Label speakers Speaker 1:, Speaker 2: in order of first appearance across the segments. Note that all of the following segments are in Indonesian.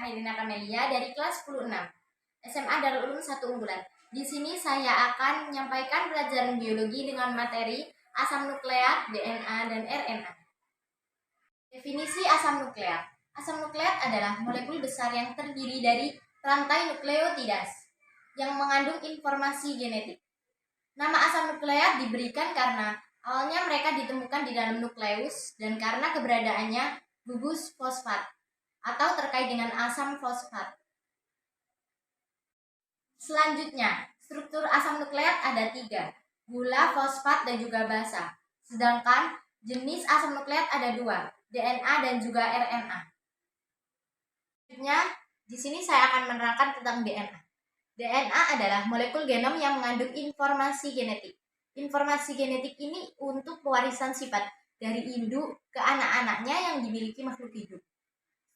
Speaker 1: Hairina Kamelia dari kelas 10-6 SMA Darul Ulum 1 Unggulan. Di sini saya akan menyampaikan pelajaran biologi dengan materi asam nukleat, DNA, dan RNA. Definisi asam nukleat. Asam nukleat adalah molekul besar yang terdiri dari rantai nukleotidas yang mengandung informasi genetik. Nama asam nukleat diberikan karena awalnya mereka ditemukan di dalam nukleus dan karena keberadaannya gugus fosfat atau terkait dengan asam fosfat. Selanjutnya, struktur asam nukleat ada 3, gula, fosfat, dan juga basa. Sedangkan jenis asam nukleat ada 2, DNA dan juga RNA. Selanjutnya, di sini saya akan menerangkan tentang DNA. DNA adalah molekul genom yang mengandung informasi genetik. Informasi genetik ini untuk pewarisan sifat dari induk ke anak-anaknya yang dimiliki makhluk hidup.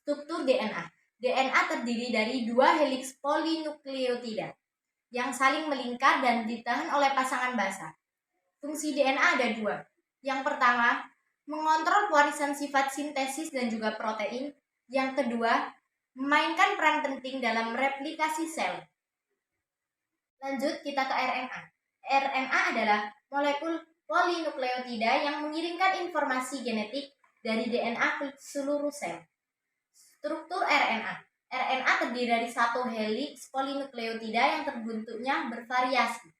Speaker 1: Struktur DNA. DNA terdiri dari 2 heliks polinukleotida yang saling melingkar dan ditahan oleh pasangan basa. Fungsi DNA ada 2. Yang pertama, mengontrol pewarisan sifat sintesis dan juga protein. Yang kedua, memainkan peran penting dalam replikasi sel. Lanjut kita ke RNA. RNA adalah molekul polinukleotida yang mengirimkan informasi genetik dari DNA ke seluruh sel. Struktur RNA. RNA terdiri dari 1 heliks polinukleotida yang terbentuknya bervariasi.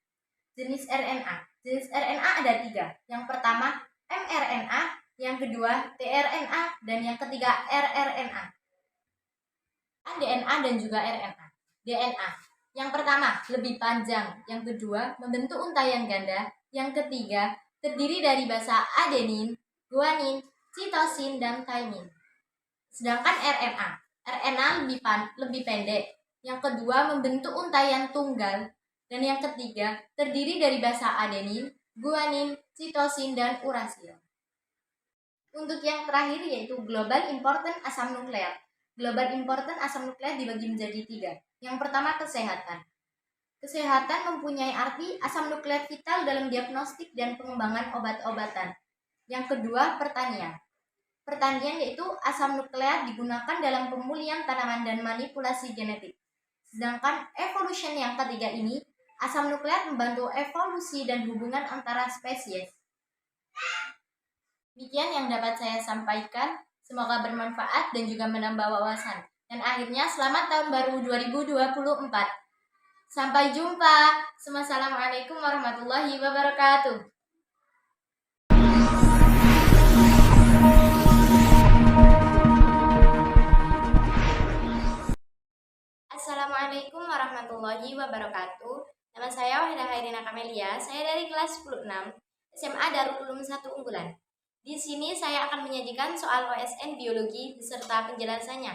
Speaker 1: Jenis RNA. Jenis RNA ada 3. Yang pertama mRNA, yang kedua tRNA, dan yang ketiga rRNA. DNA dan juga RNA. DNA. Yang pertama lebih panjang, yang kedua membentuk untayan ganda, yang ketiga terdiri dari basa adenin, guanin, sitosin, dan thymine. Sedangkan RNA lebih pendek. Yang kedua membentuk untayan tunggal dan yang ketiga terdiri dari basa adenin, guanin, sitosin, dan urasil. Untuk yang terakhir yaitu global important asam nukleat. Global important asam nukleat dibagi menjadi 3. Yang pertama kesehatan. Kesehatan mempunyai arti asam nukleat vital dalam diagnostik dan pengembangan obat-obatan. Yang kedua pertanian. Pertanian yaitu asam nukleat digunakan dalam pemulihan tanaman dan manipulasi genetik. Sedangkan evolution yang ketiga ini, asam nukleat membantu evolusi dan hubungan antara spesies. Demikian yang dapat saya sampaikan, semoga bermanfaat dan juga menambah wawasan. Dan akhirnya selamat tahun baru 2024. Sampai jumpa. Wassalamualaikum warahmatullahi wabarakatuh. Assalamualaikum warahmatullahi wabarakatuh. Nama saya Hairina Kamelia. Saya dari kelas 10-6 SMA Darul Ulum 1 Unggulan. Di sini saya akan menyajikan soal OSN biologi beserta penjelasannya.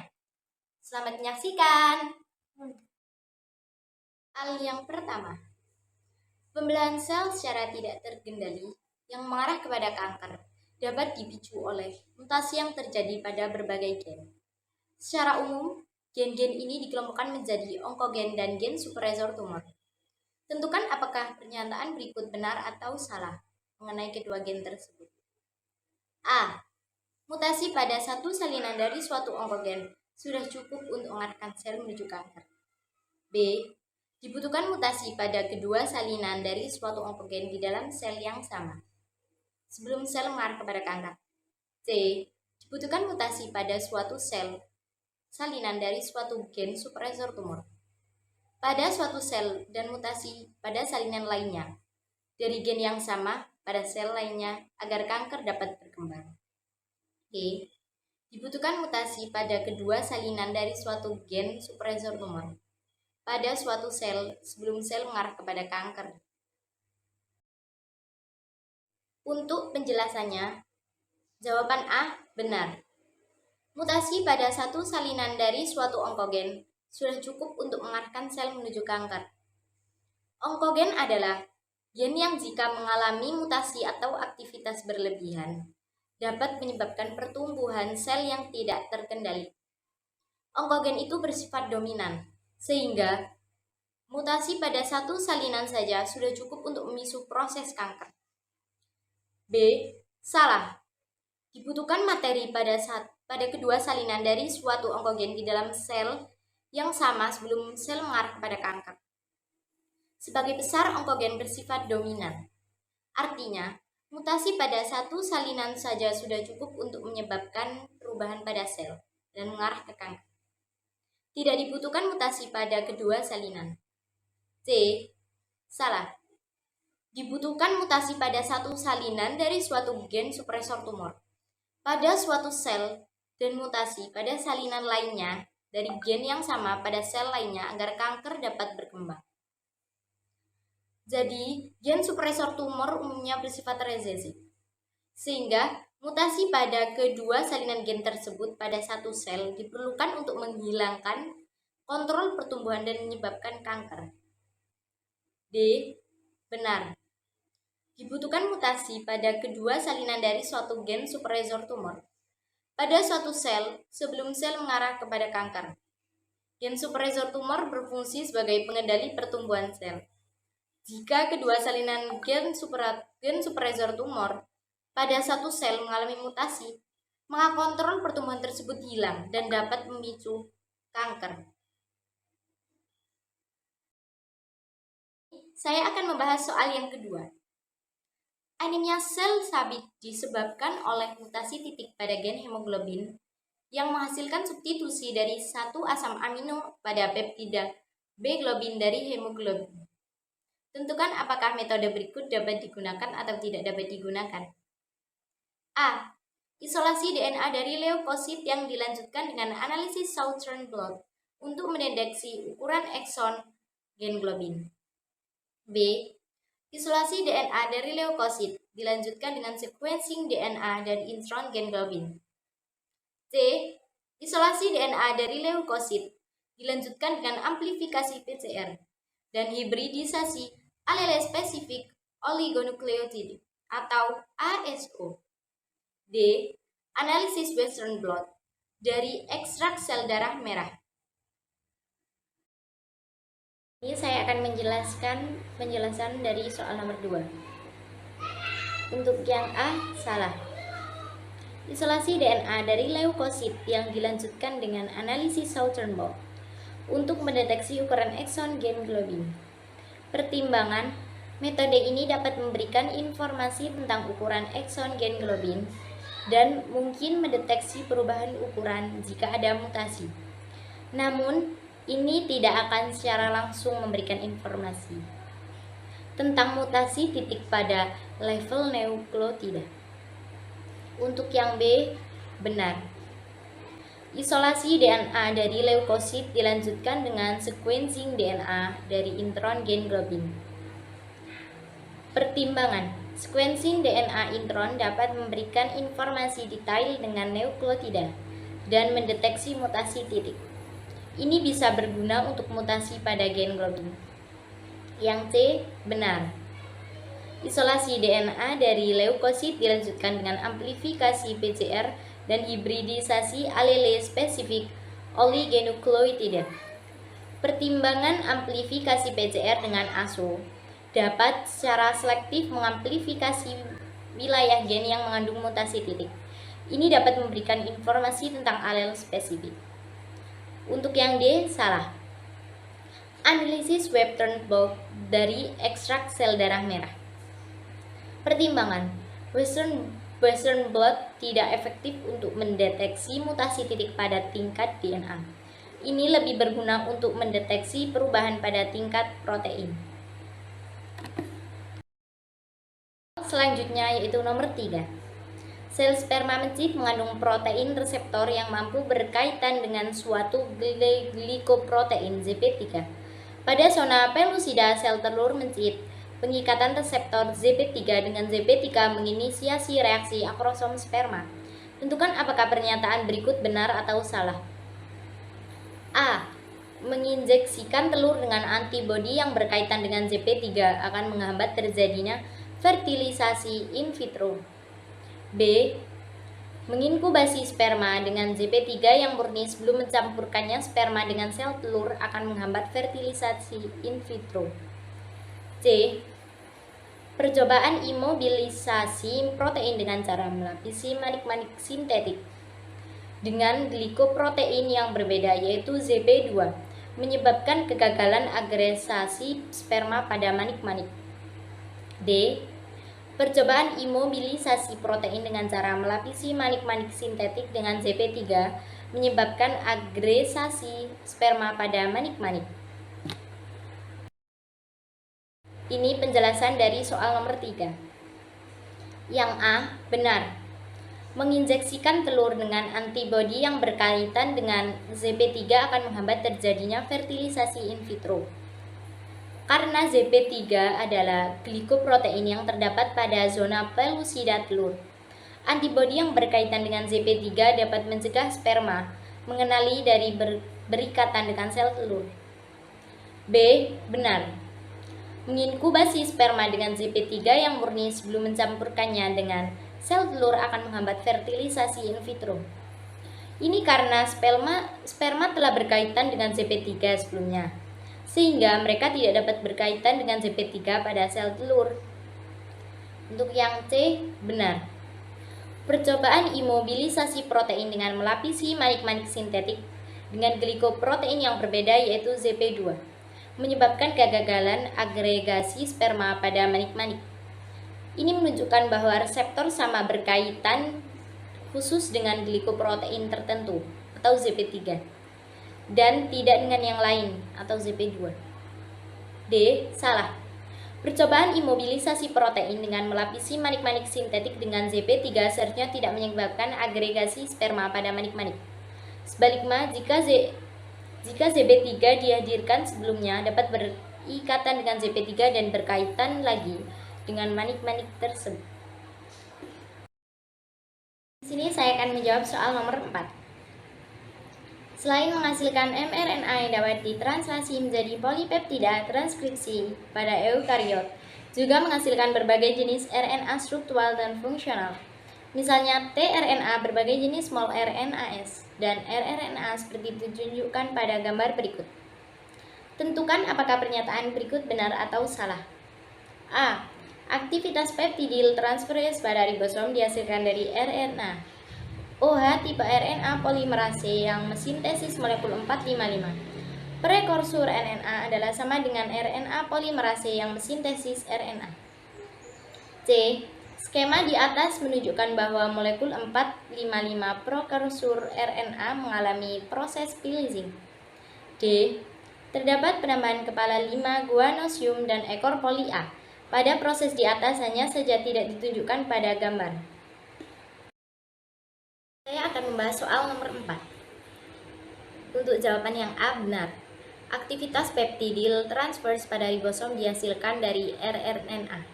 Speaker 1: Selamat menyaksikan. Hal yang pertama, pembelahan sel secara tidak terkendali yang mengarah kepada kanker dapat dipicu oleh mutasi yang terjadi pada berbagai gen. Secara umum, gen-gen ini dikelompokkan menjadi onkogen dan gen supresor tumor. Tentukan apakah pernyataan berikut benar atau salah mengenai kedua gen tersebut. A. Mutasi pada satu salinan dari suatu onkogen sudah cukup untuk mengarahkan sel menuju kanker. B. Dibutuhkan mutasi pada kedua salinan dari suatu onkogen di dalam sel yang sama sebelum sel mengarah kepada kanker. C. Dibutuhkan mutasi pada suatu sel salinan dari suatu gen supresor tumor pada suatu sel dan mutasi pada salinan lainnya dari gen yang sama pada sel lainnya agar kanker dapat berkembang. E. Dibutuhkan mutasi pada kedua salinan dari suatu gen supresor tumor pada suatu sel sebelum sel mengarah kepada kanker. Untuk penjelasannya, jawaban A benar. Mutasi pada satu salinan dari suatu onkogen sudah cukup untuk mengarahkan sel menuju kanker. Onkogen adalah gen yang jika mengalami mutasi atau aktivitas berlebihan dapat menyebabkan pertumbuhan sel yang tidak terkendali. Onkogen itu bersifat dominan, sehingga mutasi pada satu salinan saja sudah cukup untuk memicu proses kanker. B. Salah. Dibutuhkan materi pada kedua salinan dari suatu onkogen di dalam sel yang sama sebelum sel mengarah kepada kanker. Sebagai besar, onkogen bersifat dominan. Artinya, mutasi pada satu salinan saja sudah cukup untuk menyebabkan perubahan pada sel dan mengarah ke kanker. Tidak dibutuhkan mutasi pada kedua salinan. C. Salah. Dibutuhkan mutasi pada satu salinan dari suatu gen supresor tumor pada suatu sel dan mutasi pada salinan lainnya dari gen yang sama pada sel lainnya agar kanker dapat berkembang. Jadi, gen supresor tumor umumnya bersifat resesif, sehingga mutasi pada kedua salinan gen tersebut pada satu sel diperlukan untuk menghilangkan kontrol pertumbuhan dan menyebabkan kanker. D. Benar. Dibutuhkan mutasi pada kedua salinan dari suatu gen supresor tumor pada suatu sel sebelum sel mengarah kepada kanker. Gen supresor tumor berfungsi sebagai pengendali pertumbuhan sel. Jika kedua salinan gen supresor tumor pada satu sel mengalami mutasi, maka kontrol pertumbuhan tersebut hilang dan dapat memicu kanker. Saya akan membahas soal yang kedua. Anemia sel sabit disebabkan oleh mutasi titik pada gen hemoglobin yang menghasilkan substitusi dari satu asam amino pada peptida B globin dari hemoglobin. Tentukan apakah metode berikut dapat digunakan atau tidak dapat digunakan. A. Isolasi DNA dari leukosit yang dilanjutkan dengan analisis Southern blot untuk mendeteksi ukuran ekson gen globin. B. Isolasi DNA dari leukosit dilanjutkan dengan sequencing DNA dari intron gen globin. C. Isolasi DNA dari leukosit dilanjutkan dengan amplifikasi PCR dan hibridisasi alele spesifik oligonukleotida atau ASO. D. Analisis Western blot dari ekstrak sel darah merah. Ini saya akan menjelaskan penjelasan dari soal nomor 2. Untuk yang A, salah. Isolasi DNA dari leukosit yang dilanjutkan dengan analisis Southern blot untuk mendeteksi ukuran ekson gen globin. Pertimbangan, metode ini dapat memberikan informasi tentang ukuran ekson gen globin dan mungkin mendeteksi perubahan ukuran jika ada mutasi. Namun, ini tidak akan secara langsung memberikan informasi tentang mutasi titik pada level nukleotida. Untuk yang B, benar. Isolasi DNA dari leukosit dilanjutkan dengan sequencing DNA dari intron gen globin. Pertimbangan, sequencing DNA intron dapat memberikan informasi detail dengan nukleotida dan mendeteksi mutasi titik. Ini bisa berguna untuk mutasi pada gen globin. Yang C, benar. Isolasi DNA dari leukosit dilanjutkan dengan amplifikasi PCR dan hibridisasi alele spesifik oligonukleotida. Pertimbangan amplifikasi PCR dengan ASO dapat secara selektif mengamplifikasi wilayah gen yang mengandung mutasi titik. Ini dapat memberikan informasi tentang alel spesifik. Untuk yang D, salah. Analisis Western blot dari ekstrak sel darah merah. Pertimbangan, Western blot tidak efektif untuk mendeteksi mutasi titik pada tingkat DNA. Ini lebih berguna untuk mendeteksi perubahan pada tingkat protein. Selanjutnya yaitu nomor 3. Sel sperma mencit mengandung protein reseptor yang mampu berkaitan dengan suatu glikoprotein ZP3. Pada zona pellucida sel telur mencit, pengikatan reseptor ZP3 dengan ZP3 menginisiasi reaksi akrosom sperma. Tentukan apakah pernyataan berikut benar atau salah. A. Menginjeksikan telur dengan antibodi yang berkaitan dengan ZP3 akan menghambat terjadinya fertilisasi in vitro. B. Menginkubasi sperma dengan ZP3 yang murni sebelum mencampurkannya sperma dengan sel telur akan menghambat fertilisasi in vitro. C. Percobaan imobilisasi protein dengan cara melapisi manik-manik sintetik. dengan glikoprotein yang berbeda yaitu ZP2, menyebabkan kegagalan agregasi sperma pada manik-manik. D. Percobaan imobilisasi protein dengan cara melapisi manik-manik sintetik dengan ZP3 menyebabkan agregasi sperma pada manik-manik. Ini penjelasan dari soal nomor 3. Yang A, benar. Menginjeksikan telur dengan antibodi yang berkaitan dengan ZP3 akan menghambat terjadinya fertilisasi in vitro. Karena ZP3 adalah glikoprotein yang terdapat pada zona pelusida telur. Antibodi yang berkaitan dengan ZP3 dapat mencegah sperma mengenali dari berikatan dengan sel telur. B. Benar. Menginkubasi sperma dengan ZP3 yang murni sebelum mencampurkannya dengan sel telur akan menghambat fertilisasi in vitro. Ini karena sperma telah berkaitan dengan ZP3 sebelumnya, sehingga mereka tidak dapat berkaitan dengan ZP3 pada sel telur. Untuk yang C, benar. Percobaan imobilisasi protein dengan melapisi manik-manik sintetik dengan glikoprotein yang berbeda yaitu ZP2, menyebabkan kegagalan agregasi sperma pada manik-manik. Ini menunjukkan bahwa reseptor sama berkaitan khusus dengan glikoprotein tertentu atau ZP3 dan tidak dengan yang lain atau ZP2. D. Salah. Percobaan imobilisasi protein dengan melapisi manik-manik sintetik dengan ZP3 seharusnya tidak menyebabkan agregasi sperma pada manik-manik. Sebaliknya, jika ZP3 dihadirkan sebelumnya dapat berikatan dengan ZP3 dan berkaitan lagi dengan manik-manik tersebut. Di sini saya akan menjawab soal nomor 4. Selain menghasilkan mRNA yang dapat ditranslasi menjadi polipeptida transkripsi pada eukariot, juga menghasilkan berbagai jenis RNA struktural dan fungsional. Misalnya tRNA berbagai jenis small RNAs dan rRNA seperti ditunjukkan pada gambar berikut. Tentukan apakah pernyataan berikut benar atau salah. A. Aktivitas peptidil transferase pada ribosom dihasilkan dari rRNA. OH tipe RNA polimerase yang mensintesis molekul 455. Prekursor RNA adalah sama dengan RNA polimerase yang mensintesis RNA. C. Skema di atas menunjukkan bahwa molekul 455 prekursor RNA mengalami proses splicing. D. Terdapat penambahan kepala 5 guanosium dan ekor poli A. Pada proses di atas hanya saja tidak ditunjukkan pada gambar. Saya akan membahas soal nomor 4. Untuk jawaban yang A benar. Aktivitas peptidil transverse pada ribosom dihasilkan dari rRNA.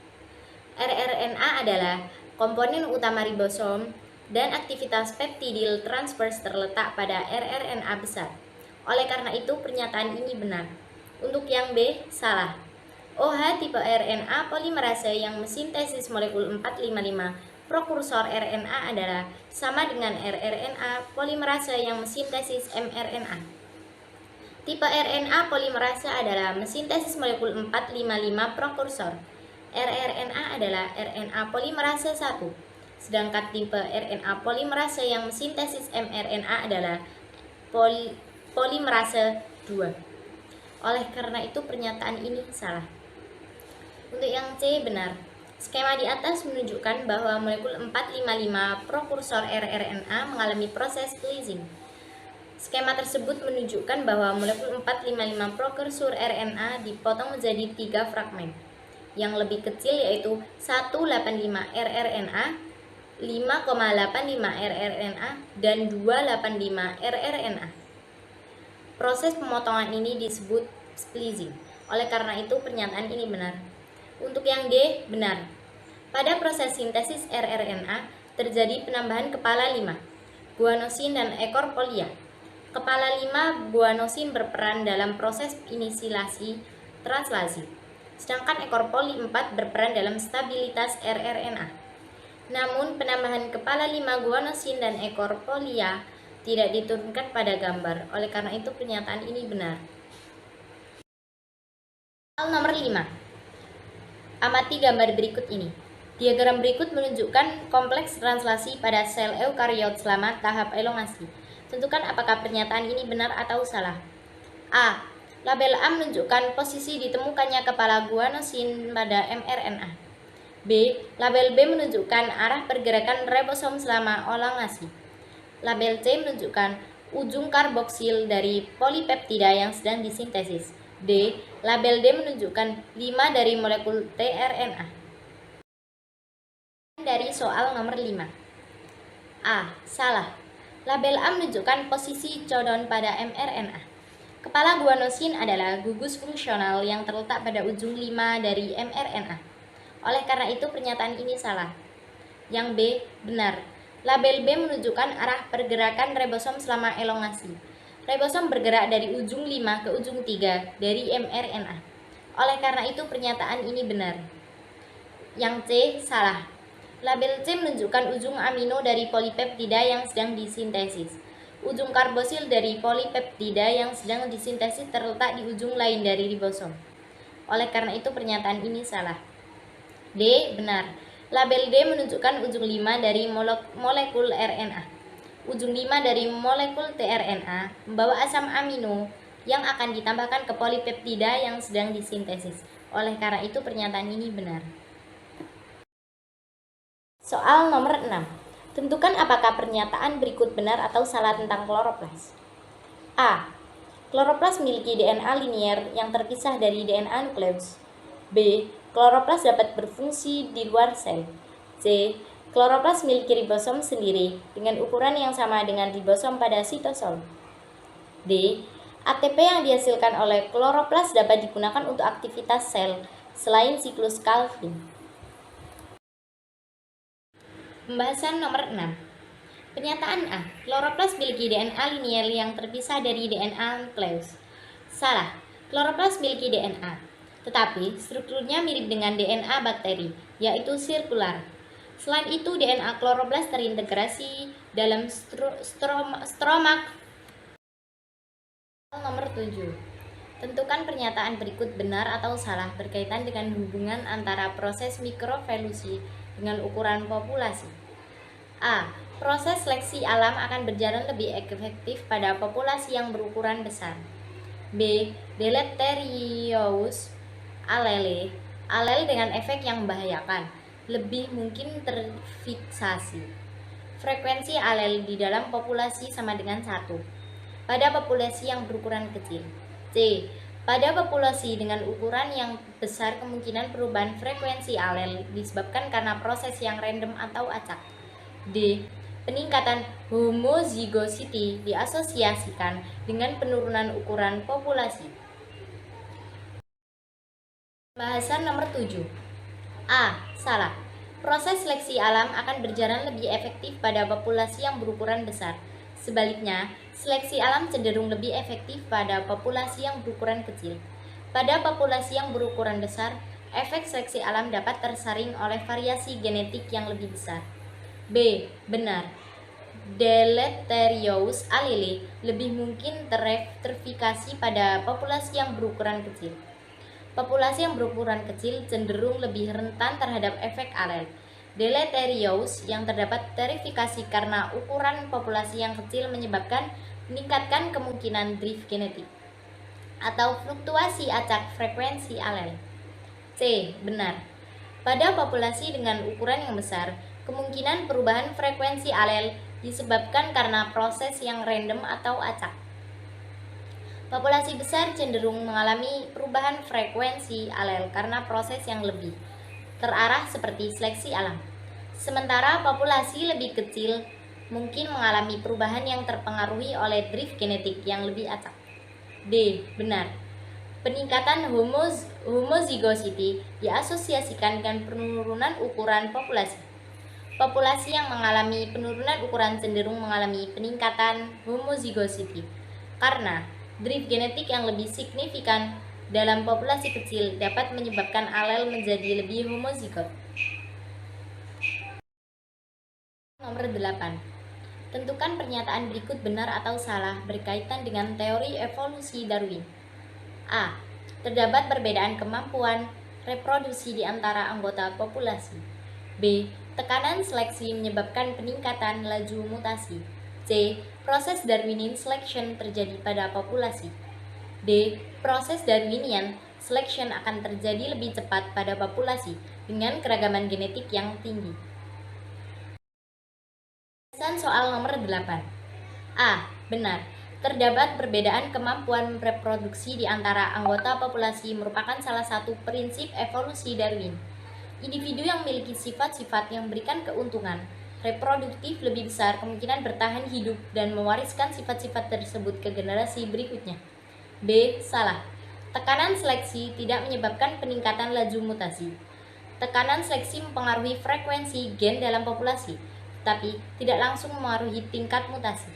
Speaker 1: rRNA adalah komponen utama ribosom dan aktivitas peptidil transverse terletak pada rRNA besar. Oleh karena itu pernyataan ini benar. Untuk yang B salah. OH tipe RNA polimerase yang mensintesis molekul 455 prekursor RNA adalah sama dengan rRNA polimerase yang mensintesis mRNA. Tipe RNA polimerase adalah mensintesis molekul 455 prekursor. rRNA adalah RNA polimerase 1, sedangkan tipe RNA polimerase yang mensintesis mRNA adalah polimerase 2. Oleh karena itu pernyataan ini salah. Untuk yang C benar. Skema di atas menunjukkan bahwa molekul 455 prekursor rRNA mengalami proses splicing. Skema tersebut menunjukkan bahwa molekul 455 prekursor RNA dipotong menjadi 3 fragmen. Yang lebih kecil yaitu 185 rRNA, 5,85 rRNA, dan 285 rRNA. Proses pemotongan ini disebut splicing. Oleh karena itu pernyataan ini benar. Untuk yang D, benar. Pada proses sintesis rRNA, terjadi penambahan kepala 5, guanosin dan ekor poli A. Kepala 5 guanosin berperan dalam proses inisilasi translasi, sedangkan ekor poli 4 berperan dalam stabilitas rRNA. Namun, penambahan kepala 5 guanosin dan ekor poli A tidak diturunkan pada gambar. Oleh karena itu, pernyataan ini benar. Soal nomor 5. Amati gambar berikut ini. Diagram berikut menunjukkan kompleks translasi pada sel eukariot selama tahap elongasi. Tentukan apakah pernyataan ini benar atau salah. A. Label A menunjukkan posisi ditemukannya kepala guanosin pada mRNA. B. Label B menunjukkan arah pergerakan ribosom selama elongasi. Label C menunjukkan ujung karboksil dari polipeptida yang sedang disintesis. D. Label D menunjukkan 5 dari molekul tRNA. Dari soal nomor 5. A. Salah. Label A menunjukkan posisi codon pada mRNA. Kepala guanosin adalah gugus fungsional yang terletak pada ujung 5 dari mRNA. Oleh karena itu pernyataan ini salah. Yang B. Benar. Label B menunjukkan arah pergerakan ribosom selama elongasi. Ribosom bergerak dari ujung 5 ke ujung 3 dari mRNA. Oleh karena itu pernyataan ini benar. Yang C. Salah. Label C menunjukkan ujung amino dari polipeptida yang sedang disintesis. Ujung karbosil dari polipeptida yang sedang disintesis terletak di ujung lain dari ribosom. Oleh karena itu pernyataan ini salah. D. Benar. Label D menunjukkan ujung 5 dari molekul RNA. Ujung 5 dari molekul tRNA membawa asam amino yang akan ditambahkan ke polipeptida yang sedang disintesis. Oleh karena itu pernyataan ini benar. Soal nomor 6. Tentukan apakah pernyataan berikut benar atau salah tentang kloroplas. A. Kloroplas memiliki DNA linier yang terpisah dari DNA nukleus. B. Kloroplas dapat berfungsi di luar sel. C. Kloroplas memiliki ribosom sendiri dengan ukuran yang sama dengan ribosom pada sitosol. D. ATP yang dihasilkan oleh kloroplas dapat digunakan untuk aktivitas sel selain siklus Calvin. Pembahasan nomor 6. Pernyataan A. Kloroplas memiliki DNA linier yang terpisah dari DNA nukleus. Salah. Kloroplas memiliki DNA, tetapi strukturnya mirip dengan DNA bakteri, yaitu sirkular. Selain itu, DNA kloroplas terintegrasi dalam stromak. Nomor 7. Tentukan pernyataan berikut benar atau salah berkaitan dengan hubungan antara proses mikroevolusi dengan ukuran populasi. A. Proses seleksi alam akan berjalan lebih efektif pada populasi yang berukuran besar. B. Deleterious allele, alel dengan efek yang membahayakan, lebih mungkin terfiksasi. Frekuensi alel di dalam populasi sama dengan 1 pada populasi yang berukuran kecil. C. Pada populasi dengan ukuran yang besar kemungkinan perubahan frekuensi alel disebabkan karena proses yang random atau acak. D. Peningkatan homozygosity diasosiasikan dengan penurunan ukuran populasi. Bahasan nomor 7. A. Salah. Proses seleksi alam akan berjalan lebih efektif pada populasi yang berukuran besar. Sebaliknya, seleksi alam cenderung lebih efektif pada populasi yang berukuran kecil. Pada populasi yang berukuran besar, efek seleksi alam dapat tersaring oleh variasi genetik yang lebih besar. B. Benar. Deleterious allele lebih mungkin terfikasi pada populasi yang berukuran kecil. Populasi yang berukuran kecil cenderung lebih rentan terhadap efek alel deleterious yang terdapat terifikasi karena ukuran populasi yang kecil meningkatkan kemungkinan drift genetik atau fluktuasi acak frekuensi alel. C. Benar. Pada populasi dengan ukuran yang besar, kemungkinan perubahan frekuensi alel disebabkan karena proses yang random atau acak. Populasi besar cenderung mengalami perubahan frekuensi alel karena proses yang lebih terarah seperti seleksi alam. Sementara populasi lebih kecil mungkin mengalami perubahan yang terpengaruhi oleh drift genetik yang lebih acak. D. Benar. Peningkatan homozygosity diasosiasikan dengan penurunan ukuran populasi. Populasi yang mengalami penurunan ukuran cenderung mengalami peningkatan homozygosity karena drift genetik yang lebih signifikan dalam populasi kecil dapat menyebabkan alel menjadi lebih homozigot. Nomor 8. Tentukan pernyataan berikut benar atau salah berkaitan dengan teori evolusi Darwin. A. Terdapat perbedaan kemampuan reproduksi di antara anggota populasi. B. Tekanan seleksi menyebabkan peningkatan laju mutasi. C. Proses Darwinian selection terjadi pada populasi. D. Proses Darwinian selection akan terjadi lebih cepat pada populasi dengan keragaman genetik yang tinggi. Soal nomor 8. A. Benar. Terdapat perbedaan kemampuan reproduksi di antara anggota populasi merupakan salah satu prinsip evolusi Darwin. Individu yang memiliki sifat-sifat yang memberikan keuntungan reproduktif lebih besar kemungkinan bertahan hidup dan mewariskan sifat-sifat tersebut ke generasi berikutnya. B. Salah. Tekanan seleksi tidak menyebabkan peningkatan laju mutasi. Tekanan seleksi mempengaruhi frekuensi gen dalam populasi, tapi tidak langsung mempengaruhi tingkat mutasi.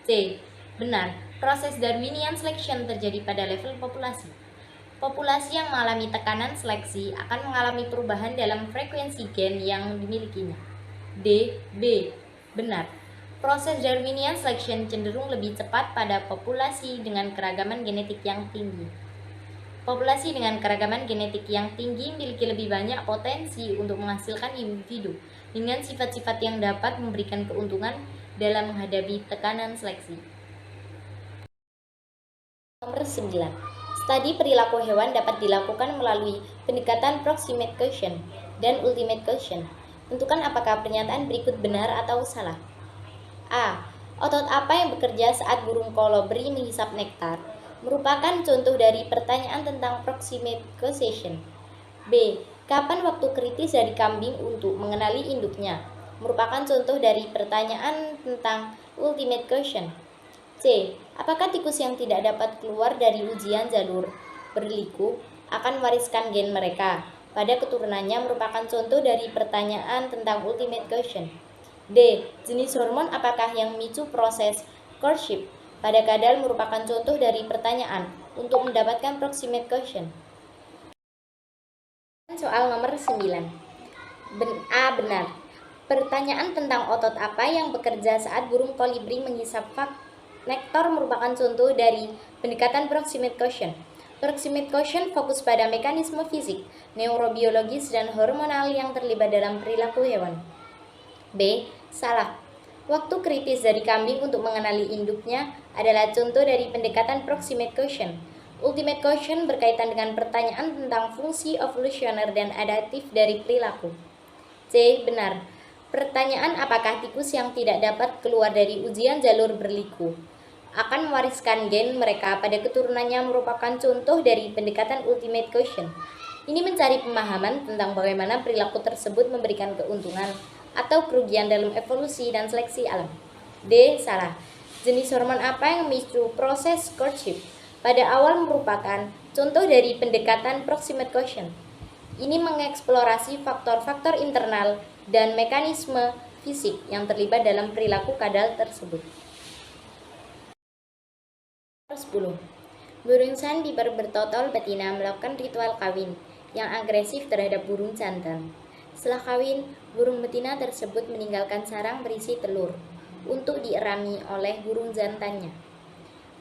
Speaker 1: C. Benar, proses Darwinian selection terjadi pada level populasi. Populasi yang mengalami tekanan seleksi akan mengalami perubahan dalam frekuensi gen yang dimilikinya. D. B. Benar, proses Darwinian selection cenderung lebih cepat pada populasi dengan keragaman genetik yang tinggi. Populasi dengan keragaman genetik yang tinggi memiliki lebih banyak potensi untuk menghasilkan individu dengan sifat-sifat yang dapat memberikan keuntungan dalam menghadapi tekanan seleksi. Nomor 9. Studi perilaku hewan dapat dilakukan melalui pendekatan proximate caution dan ultimate caution. Tentukan apakah pernyataan berikut benar atau salah. A. Otot apa yang bekerja saat burung kolibri menghisap nektar merupakan contoh dari pertanyaan tentang proximate causation. B. Kapan waktu kritis dari kambing untuk mengenali induknya merupakan contoh dari pertanyaan tentang ultimate caution. C. Apakah tikus yang tidak dapat keluar dari ujian jalur berliku akan mewariskan gen mereka pada keturunannya merupakan contoh dari pertanyaan tentang ultimate caution. D. Jenis hormon apakah yang memicu proses courtship pada kadal merupakan contoh dari pertanyaan untuk mendapatkan proximate caution. Soal nomor 9. A. Benar. Pertanyaan tentang otot apa yang bekerja saat burung kolibri menghisap nektar merupakan contoh dari pendekatan proximate caution. Proximate caution fokus pada mekanisme fisik, neurobiologis, dan hormonal yang terlibat dalam perilaku hewan. B. Salah. Waktu kritis dari kambing untuk mengenali induknya adalah contoh dari pendekatan proximate caution. Ultimate caution berkaitan dengan pertanyaan tentang fungsi evolusioner dan adaptif dari perilaku. C. Benar. Pertanyaan apakah tikus yang tidak dapat keluar dari ujian jalur berliku akan mewariskan gen mereka pada keturunannya merupakan contoh dari pendekatan ultimate caution. Ini mencari pemahaman tentang bagaimana perilaku tersebut memberikan keuntungan atau kerugian dalam evolusi dan seleksi alam. D. Salah. Jenis hormon apa yang memicu proses courtship pada awal merupakan contoh dari pendekatan proximate caution. Ini mengeksplorasi faktor-faktor internal dan mekanisme fisik yang terlibat dalam perilaku kadal tersebut. 10. Burung sandpiper bertotol betina melakukan ritual kawin yang agresif terhadap burung jantan. Setelah kawin, burung betina tersebut meninggalkan sarang berisi telur untuk dierami oleh burung jantannya.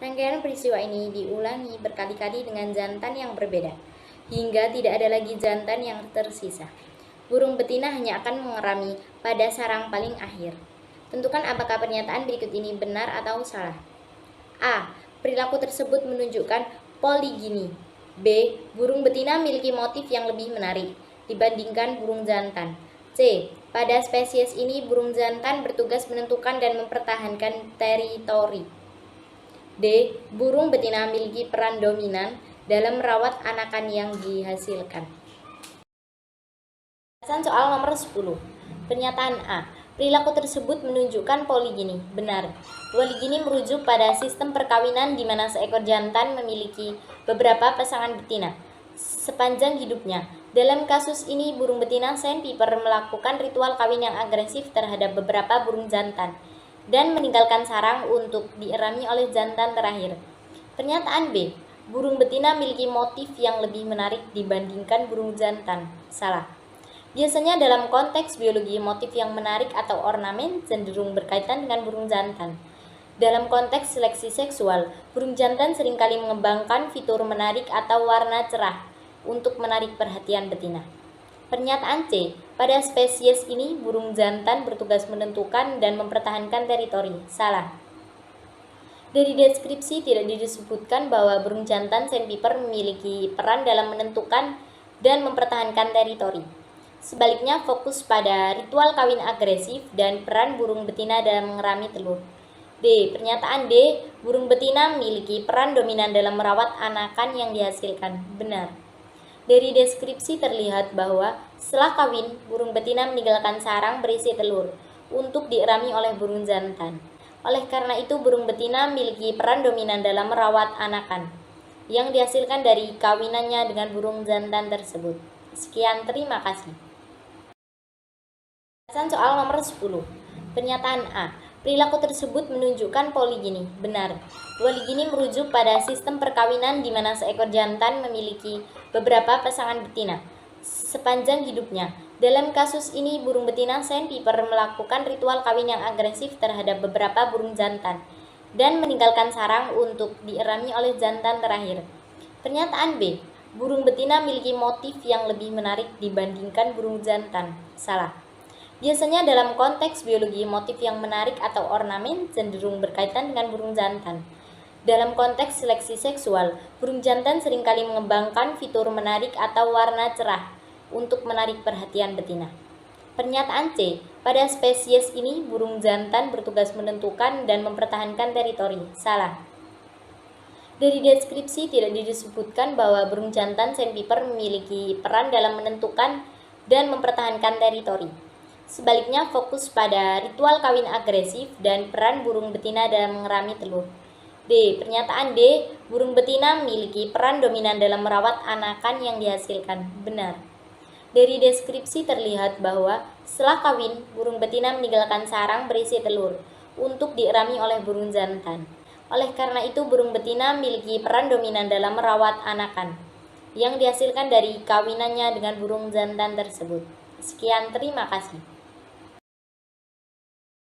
Speaker 1: Rangkaian peristiwa ini diulangi berkali-kali dengan jantan yang berbeda, hingga tidak ada lagi jantan yang tersisa. Burung betina hanya akan mengerami pada sarang paling akhir. Tentukan apakah pernyataan berikut ini benar atau salah. A. Perilaku tersebut menunjukkan poligini. B. Burung betina memiliki motif yang lebih menarik dibandingkan burung jantan. C. Pada spesies ini burung jantan bertugas menentukan dan mempertahankan teritori. D. Burung betina memiliki peran dominan dalam merawat anakan yang dihasilkan. Soal nomor 10. Pernyataan A. Perilaku tersebut menunjukkan poligini. Benar. Poligini merujuk pada sistem perkawinan di mana seekor jantan memiliki beberapa pasangan betina sepanjang hidupnya. Dalam kasus ini, burung betina sandpiper melakukan ritual kawin yang agresif terhadap beberapa burung jantan dan meninggalkan sarang untuk dierami oleh jantan terakhir. Pernyataan B. Burung betina memiliki motif yang lebih menarik dibandingkan burung jantan. Salah. Biasanya dalam konteks biologi, motif yang menarik atau ornamen cenderung berkaitan dengan burung jantan. Dalam konteks seleksi seksual, burung jantan seringkali mengembangkan fitur menarik atau warna cerah untuk menarik perhatian betina. Pernyataan C. Pada spesies ini, burung jantan bertugas menentukan dan mempertahankan teritori. Salah. Dari deskripsi tidak disebutkan bahwa burung jantan sandpiper memiliki peran dalam menentukan dan mempertahankan teritori. Sebaliknya, fokus pada ritual kawin agresif dan peran burung betina dalam mengerami telur. D. Pernyataan D. Burung betina memiliki peran dominan dalam merawat anakan yang dihasilkan. Benar. Dari deskripsi terlihat bahwa setelah kawin, burung betina meninggalkan sarang berisi telur untuk dierami oleh burung jantan. Oleh karena itu, burung betina memiliki peran dominan dalam merawat anakan yang dihasilkan dari kawinannya dengan burung jantan tersebut. Sekian, terima kasih. Soal nomor 10. Pernyataan A. Perilaku tersebut menunjukkan poligini. Benar. Poligini merujuk pada sistem perkawinan di mana seekor jantan memiliki beberapa pasangan betina sepanjang hidupnya. Dalam kasus ini, burung betina sandpiper melakukan ritual kawin yang agresif terhadap beberapa burung jantan dan meninggalkan sarang untuk dierami oleh jantan terakhir. Pernyataan B. Burung betina memiliki motif yang lebih menarik dibandingkan burung jantan. Salah. Biasanya dalam konteks biologi, motif yang menarik atau ornamen cenderung berkaitan dengan burung jantan. Dalam konteks seleksi seksual, burung jantan seringkali mengembangkan fitur menarik atau warna cerah untuk menarik perhatian betina. Pernyataan C. Pada spesies ini, burung jantan bertugas menentukan dan mempertahankan teritori. Salah. Dari deskripsi tidak disebutkan bahwa burung jantan sandpiper memiliki peran dalam menentukan dan mempertahankan teritori. Sebaliknya, fokus pada ritual kawin agresif dan peran burung betina dalam mengerami telur. D. Pernyataan D. Burung betina memiliki peran dominan dalam merawat anakan yang dihasilkan. Benar. Dari deskripsi terlihat bahwa setelah kawin, burung betina meninggalkan sarang berisi telur untuk dierami oleh burung jantan. Oleh karena itu, burung betina memiliki peran dominan dalam merawat anakan yang dihasilkan dari kawinannya dengan burung jantan tersebut. Sekian, terima kasih.